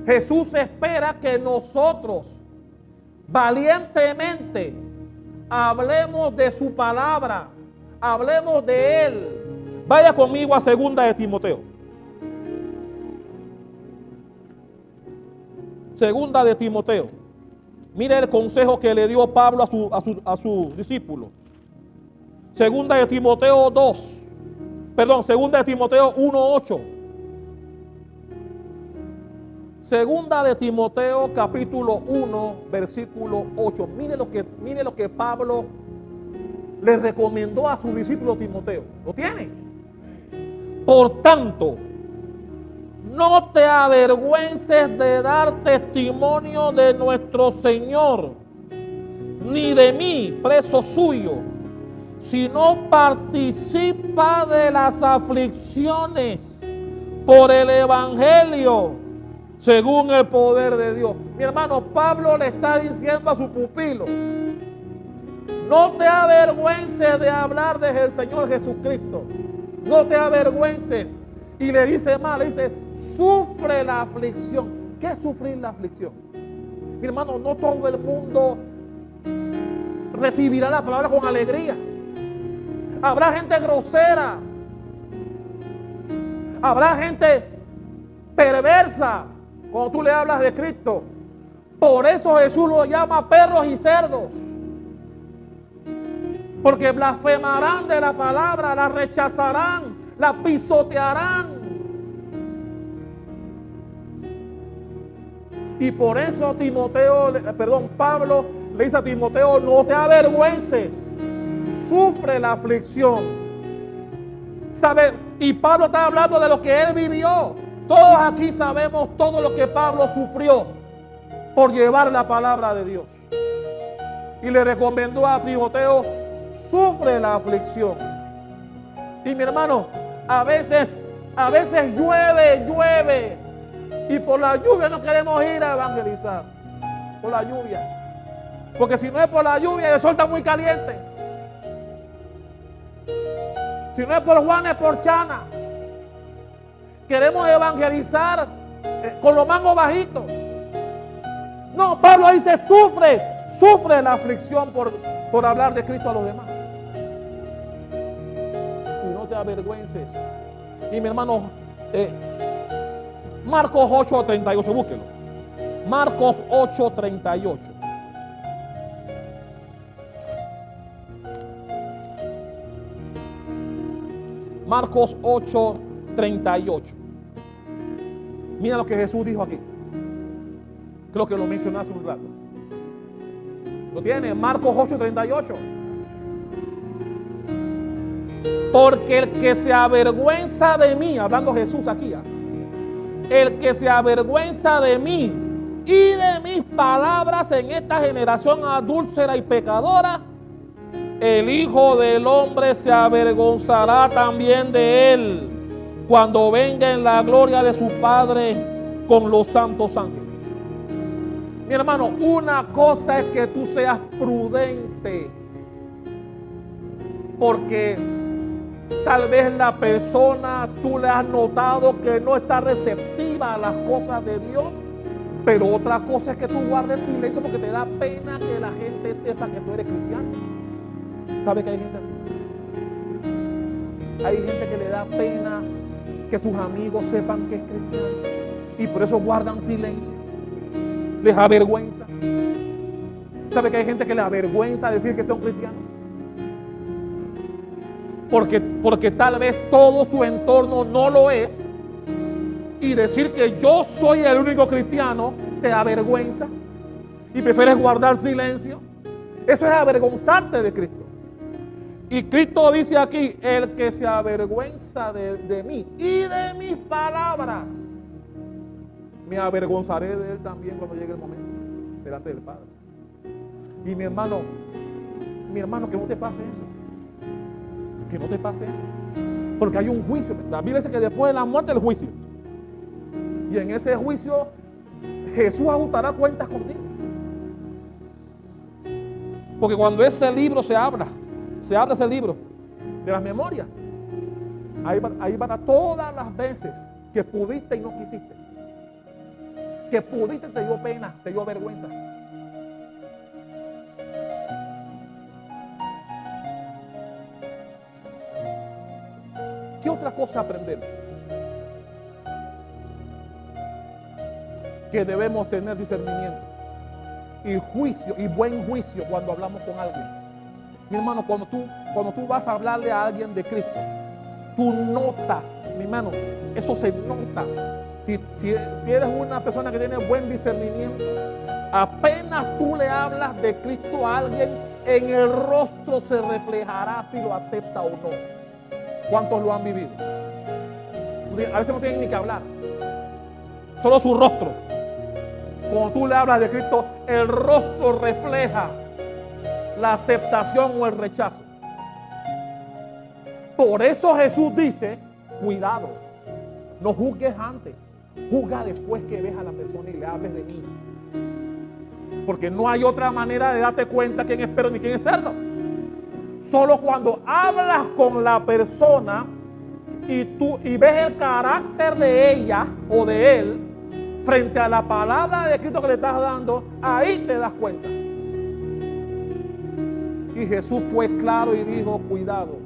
Jesús espera que nosotros valientemente hablemos de su palabra, hablemos de Él. Vaya conmigo a 2 de Timoteo. 2 de Timoteo. Mire el consejo que le dio Pablo a su discípulo. 2 de Timoteo 2. Perdón, 2 de Timoteo 1:8. 2 de Timoteo capítulo 1 versículo 8. Mire lo que Pablo le recomendó a su discípulo Timoteo. ¿Lo tiene? Por tanto, no te avergüences de dar testimonio de nuestro Señor, ni de mí, preso suyo, sino participa de las aflicciones por el evangelio, según el poder de Dios. Mi hermano, Pablo le está diciendo a su pupilo: no te avergüences de hablar del Señor Jesucristo. No te avergüences. Y le dice más, le dice: sufre la aflicción. ¿Qué es sufrir la aflicción? Mi hermano, no todo el mundo recibirá la palabra con alegría. Habrá gente grosera. Habrá gente perversa cuando tú le hablas de Cristo. Por eso Jesús lo llama perros y cerdos. Porque blasfemarán de la palabra, la rechazarán, la pisotearán. Y por eso Pablo le dice a Timoteo: no te avergüences, sufre la aflicción. ¿Sabe? Y Pablo está hablando de lo que él vivió. Todos aquí sabemos todo lo que Pablo sufrió por llevar la palabra de Dios. Y le recomendó a Timoteo: sufre la aflicción. Y mi hermano, a veces llueve. Y por la lluvia no queremos ir a evangelizar. Por la lluvia. Porque si no es por la lluvia, el sol está muy caliente. Si no es por Juan, es por Chana. Queremos evangelizar con los mangos bajitos. No, Pablo dice: sufre la aflicción por hablar de Cristo a los demás. Y no te avergüences. Y mi hermano, Marcos 8:38, búsquelo. Marcos 8:38. Marcos 8:38. Mira lo que Jesús dijo aquí. Creo que lo mencioné hace un rato. ¿Lo tiene? Marcos 8:38. Porque el que se avergüenza de mí, hablando Jesús aquí, el que se avergüenza de mí y de mis palabras en esta generación adúltera y pecadora, el Hijo del Hombre se avergonzará también de él cuando venga en la gloria de su Padre con los santos ángeles. Mi hermano, una cosa es que tú seas prudente, porque tal vez la persona, tú le has notado que no está receptiva a las cosas de Dios, pero otra cosa es que tú guardes silencio porque te da pena que la gente sepa que tú eres cristiano. ¿Sabe que hay gente así? Hay gente que le da pena que sus amigos sepan que es cristiano y por eso guardan silencio. Les avergüenza. ¿Sabe que hay gente que le avergüenza decir que son cristianos? Porque tal vez todo su entorno no lo es. Y decir que yo soy el único cristiano te avergüenza. Y prefieres guardar silencio. Eso es avergonzarte de Cristo. Y Cristo dice aquí, el que se avergüenza de mí y de mis palabras, me avergonzaré de él también cuando llegue el momento delante del Padre. Y mi hermano, que no te pase eso. Que no te pase eso. Porque hay un juicio. La Biblia dice que después de la muerte el juicio. Y en ese juicio Jesús ajustará cuentas contigo. Porque cuando ese libro se abra ese libro de las memorias, ahí van a todas las veces que pudiste y no quisiste. Que pudiste, te dio pena, te dio vergüenza. ¿Qué otra cosa aprendemos? Que debemos tener discernimiento y juicio y buen juicio cuando hablamos con alguien. Mi hermano, cuando tú vas a hablarle a alguien de Cristo, tú notas, mi hermano, eso se nota. Si eres una persona que tiene buen discernimiento, apenas tú le hablas de Cristo a alguien, en el rostro se reflejará si lo acepta o no. ¿Cuántos lo han vivido? A veces no tienen ni que hablar, solo su rostro. Cuando tú le hablas de Cristo, el rostro refleja la aceptación o el rechazo. Por eso Jesús dice, cuidado, no juzgues antes, juzga después que ves a la persona y le hables de mí. Porque no hay otra manera de darte cuenta quién es perro ni quién es cerdo. Solo cuando hablas con la persona y ves el carácter de ella o de él frente a la palabra de Cristo que le estás dando, ahí te das cuenta. Y Jesús fue claro y dijo, cuidado,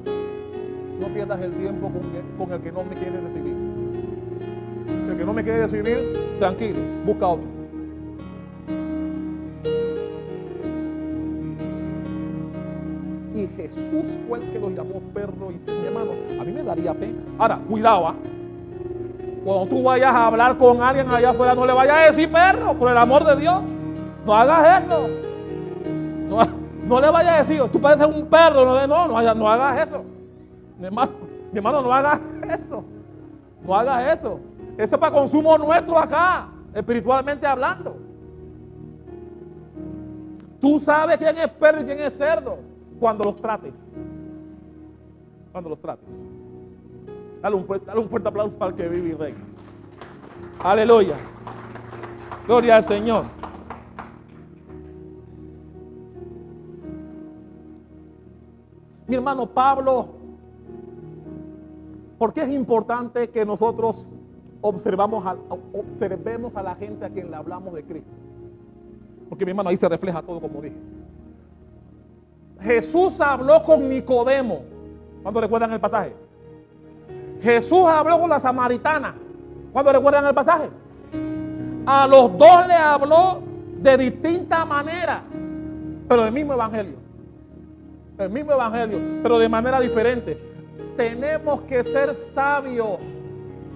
no pierdas el tiempo con el que no me quiere recibir. El que no me quiere recibir, tranquilo, busca otro. Y Jesús fue el que los llamó perro y mi hermano, a mí me daría pena. Ahora, cuidado, ¿ah? Cuando tú vayas a hablar con alguien allá afuera, no le vayas a decir perro, por el amor de Dios. No hagas eso. No le vayas a decir, tú pareces un perro. No hagas eso. Mi hermano, no hagas eso. No hagas eso. Eso es para consumo nuestro acá, espiritualmente hablando. Tú sabes quién es perro y quién es cerdo cuando los trates. Cuando los trates. Dale un fuerte aplauso para el que vive y reina. Aleluya. Gloria al Señor. Mi hermano Pablo, ¿por qué es importante que nosotros observemos a la gente a quien le hablamos de Cristo? Porque mi hermano, ahí se refleja todo como dije. Jesús habló con Nicodemo. ¿Cuándo recuerdan el pasaje? Jesús habló con la samaritana. ¿Cuándo recuerdan el pasaje? A los dos le habló de distinta manera, pero el mismo evangelio. El mismo evangelio, pero de manera diferente. Tenemos que ser sabios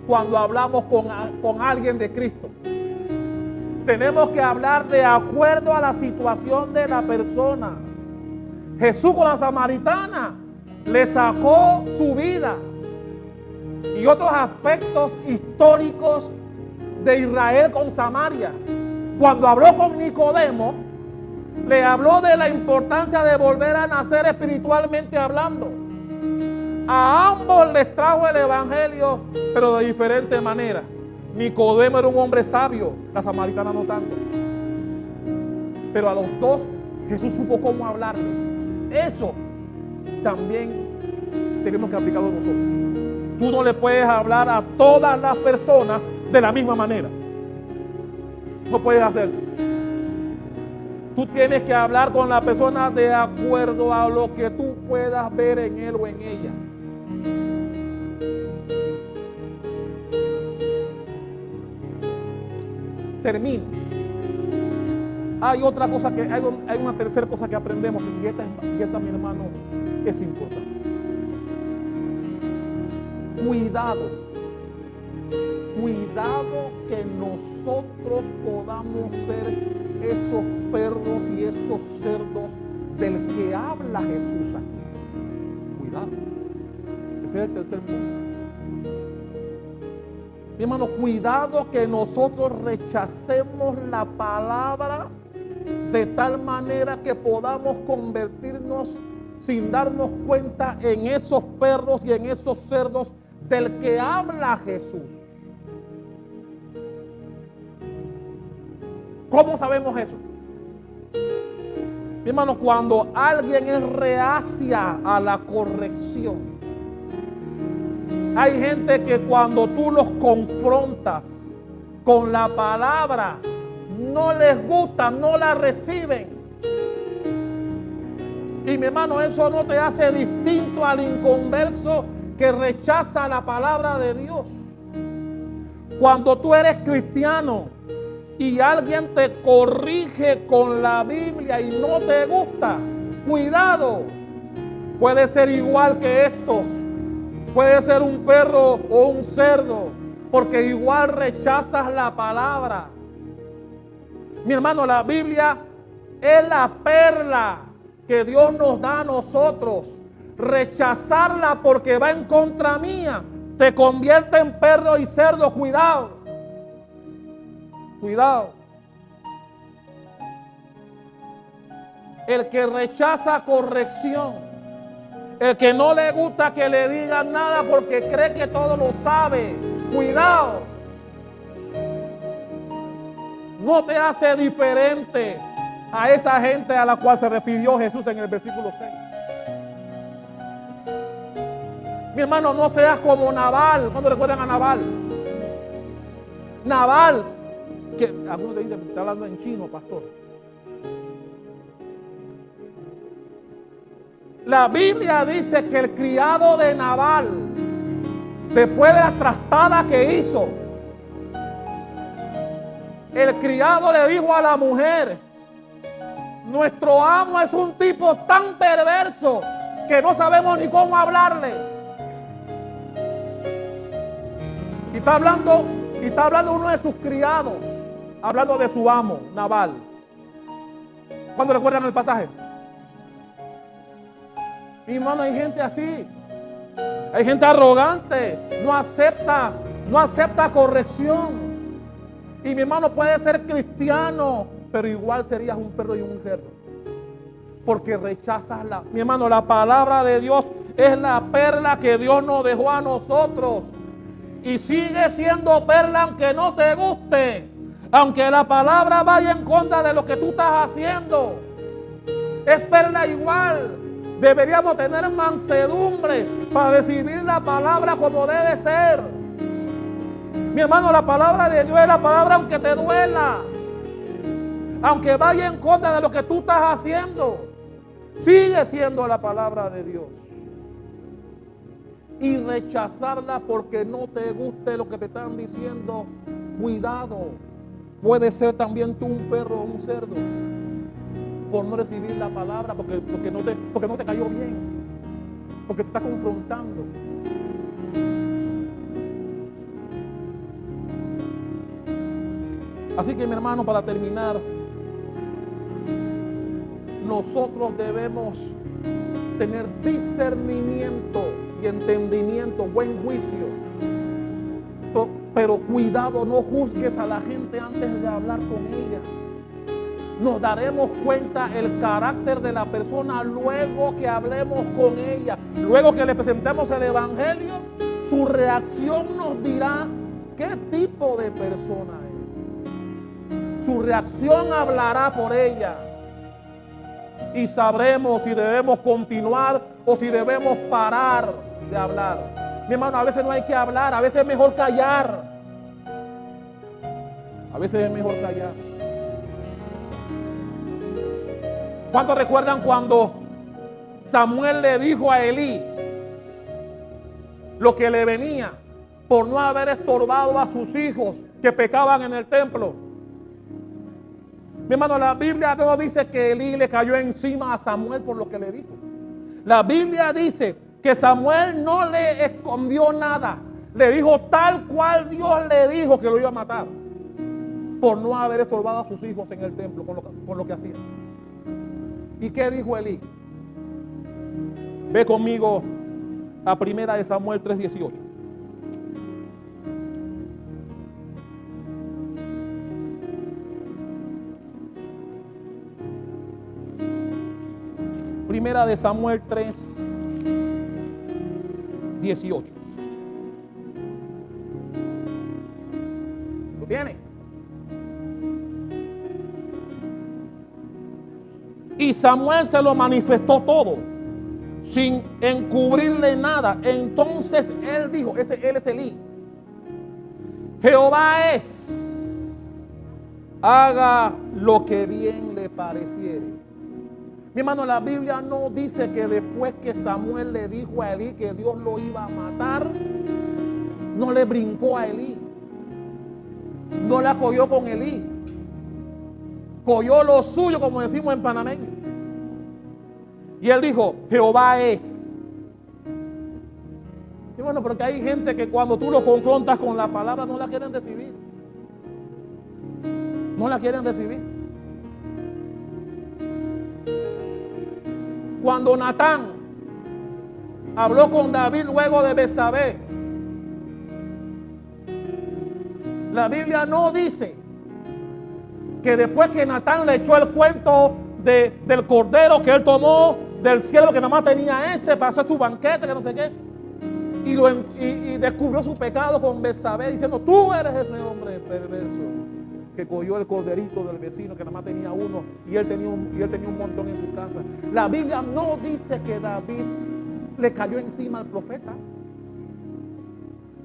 cuando hablamos con alguien de Cristo. Tenemos que hablar de acuerdo a la situación de la persona. Jesús con la samaritana le sacó su vida y otros aspectos históricos de Israel con Samaria. Cuando habló con Nicodemo, le habló de la importancia de volver a nacer espiritualmente hablando. A ambos les trajo el evangelio, pero de diferente manera. Nicodemo era un hombre sabio, la samaritana no tanto. Pero a los dos Jesús supo cómo hablarle. Eso también tenemos que aplicarlo nosotros. Tú no le puedes hablar a todas las personas de la misma manera. No puedes hacerlo. Tú tienes que hablar con la persona de acuerdo a lo que tú puedas ver en él o en ella. Termino. Hay otra cosa hay una tercera cosa que aprendemos, y esta, mi hermano, es importante. Cuidado que nosotros podamos ser esos perros y esos cerdos del que habla Jesús aquí. Cuidado. Ese es el tercer punto. Mi hermano, cuidado que nosotros rechacemos la palabra de tal manera que podamos convertirnos sin darnos cuenta en esos perros y en esos cerdos del que habla Jesús. ¿Cómo sabemos eso? Mi hermano, cuando alguien es reacia a la corrección, hay gente que cuando tú los confrontas con la palabra, no les gusta, no la reciben. Y mi hermano, eso no te hace distinto al inconverso que rechaza la palabra de Dios. Cuando tú eres cristiano y alguien te corrige con la Biblia y no te gusta, cuidado, puede ser igual que estos. Puede ser un perro o un cerdo, porque igual rechazas la palabra. Mi hermano, la Biblia es la perla que Dios nos da a nosotros. Rechazarla porque va en contra mía te convierte en perro y cerdo. Cuidado. Cuidado. El que rechaza corrección, el que no le gusta que le digan nada porque cree que todo lo sabe, cuidado. No te hace diferente a esa gente a la cual se refirió Jesús en el versículo 6. Mi hermano, no seas como Nabal. ¿Cuándo recuerdan a Nabal? Nabal, que algunos te dicen, está hablando en chino, pastor. La Biblia dice que el criado de Nabal, después de la trastada que hizo, el criado le dijo a la mujer: nuestro amo es un tipo tan perverso que no sabemos ni cómo hablarle. Y está hablando uno de sus criados, hablando de su amo, Nabal. ¿Cuándo recuerdan el pasaje? Mi hermano, hay gente así. Hay gente arrogante. No acepta corrección. Y mi hermano, puede ser cristiano, pero igual serías un perro y un cerdo. Porque rechazas mi hermano, la palabra de Dios es la perla que Dios nos dejó a nosotros. Y sigue siendo perla aunque no te guste. Aunque la palabra vaya en contra de lo que tú estás haciendo. Es perla igual. Deberíamos tener mansedumbre para recibir la palabra como debe ser. Mi hermano, la palabra de Dios es la palabra aunque te duela. Aunque vaya en contra de lo que tú estás haciendo. Sigue siendo la palabra de Dios. Y rechazarla porque no te guste lo que te están diciendo. Cuidado. Puede ser también tú un perro o un cerdo. Por no recibir la palabra, porque no te cayó bien, porque te está confrontando. Así que mi hermano, para terminar, nosotros debemos tener discernimiento y entendimiento, buen juicio. Pero cuidado, no juzgues a la gente antes de hablar con ella. Nos daremos cuenta el carácter de la persona luego que hablemos con ella. Luego que le presentemos el evangelio, su reacción nos dirá qué tipo de persona es. Su reacción hablará por ella. Y sabremos si debemos continuar o si debemos parar de hablar. Mi hermano, a veces no hay que hablar, a veces es mejor callar. A veces es mejor callar. ¿Cuántos recuerdan cuando Samuel le dijo a Elí lo que le venía por no haber estorbado a sus hijos que pecaban en el templo? Mi hermano, la Biblia no dice que Elí le cayó encima a Samuel por lo que le dijo. La Biblia dice que Samuel no le escondió nada. Le dijo tal cual Dios le dijo que lo iba a matar. Por no haber estorbado a sus hijos en el templo por lo que hacían. ¿Y qué dijo Elí? Ve conmigo a 1 Samuel 3:18. Primera de Samuel 3:18. ¿Lo tiene? Y Samuel se lo manifestó todo, sin encubrirle nada. Entonces él dijo, él es Elí: Jehová es, haga lo que bien le pareciere. Mi hermano, la Biblia no dice que después que Samuel le dijo a Elí que Dios lo iba a matar, no le brincó a Elí, no la cogió con Elí, cogió lo suyo, como decimos en panameño. Y él dijo, Jehová es. Y bueno, porque hay gente que cuando tú lo confrontas con la palabra no la quieren recibir. No la quieren recibir. Cuando Natán habló con David luego de Betsabé, la Biblia no dice que después que Natán le echó el cuento del cordero que él tomó del cielo, que nada más tenía ese, pasó su banquete, que no sé qué, y descubrió su pecado con Betsabé, diciendo, tú eres ese hombre perverso que cogió el corderito del vecino, que nada más tenía uno, y él tenía un montón en su casa. La Biblia no dice que David le cayó encima al profeta.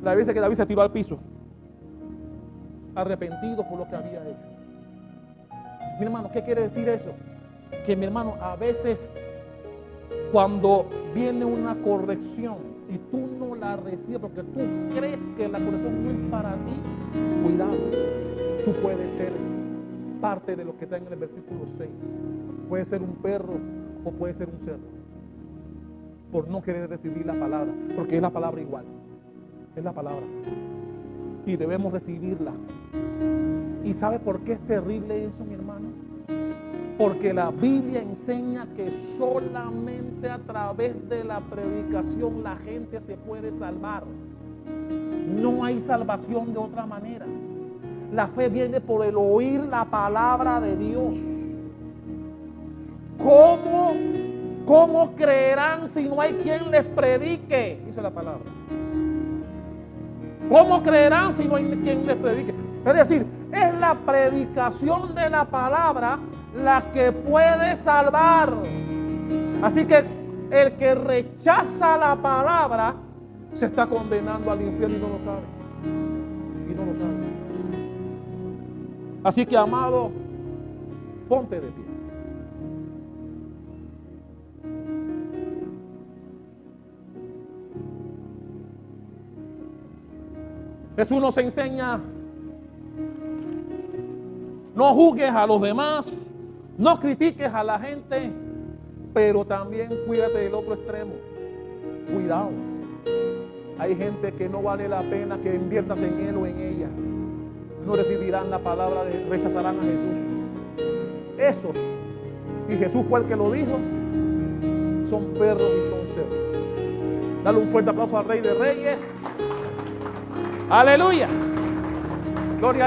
La Biblia dice que David se tiró al piso, arrepentido por lo que había hecho. Mi hermano, ¿qué quiere decir eso? Que mi hermano, a veces cuando viene una corrección y tú no la recibes porque tú crees que la corrección no es para ti, cuidado, tú puedes ser parte de lo que está en el versículo 6. Puede ser un perro o puede ser un cerdo, por no querer recibir la palabra, porque es la palabra igual, es la palabra y debemos recibirla. ¿Y sabe por qué es terrible eso, mi hermano? Porque la Biblia enseña que solamente a través de la predicación la gente se puede salvar. No hay salvación de otra manera. La fe viene por el oír la palabra de Dios. ¿Cómo creerán si no hay quien les predique? Dice la palabra. ¿Cómo creerán si no hay quien les predique? Es decir, es la predicación de la palabra la que puede salvar. Así que el que rechaza la palabra se está condenando al infierno y no lo sabe. Y no lo sabe. Así que, amado, ponte de pie. Jesús nos enseña: no juzgues a los demás, no critiques a la gente, pero también cuídate del otro extremo. Cuidado. Hay gente que no vale la pena que inviertas en él o en ella. No recibirán la palabra, rechazarán a Jesús. Eso, y Jesús fue el que lo dijo, son perros y son cerdos. Dale un fuerte aplauso al Rey de Reyes. Aleluya. Gloria al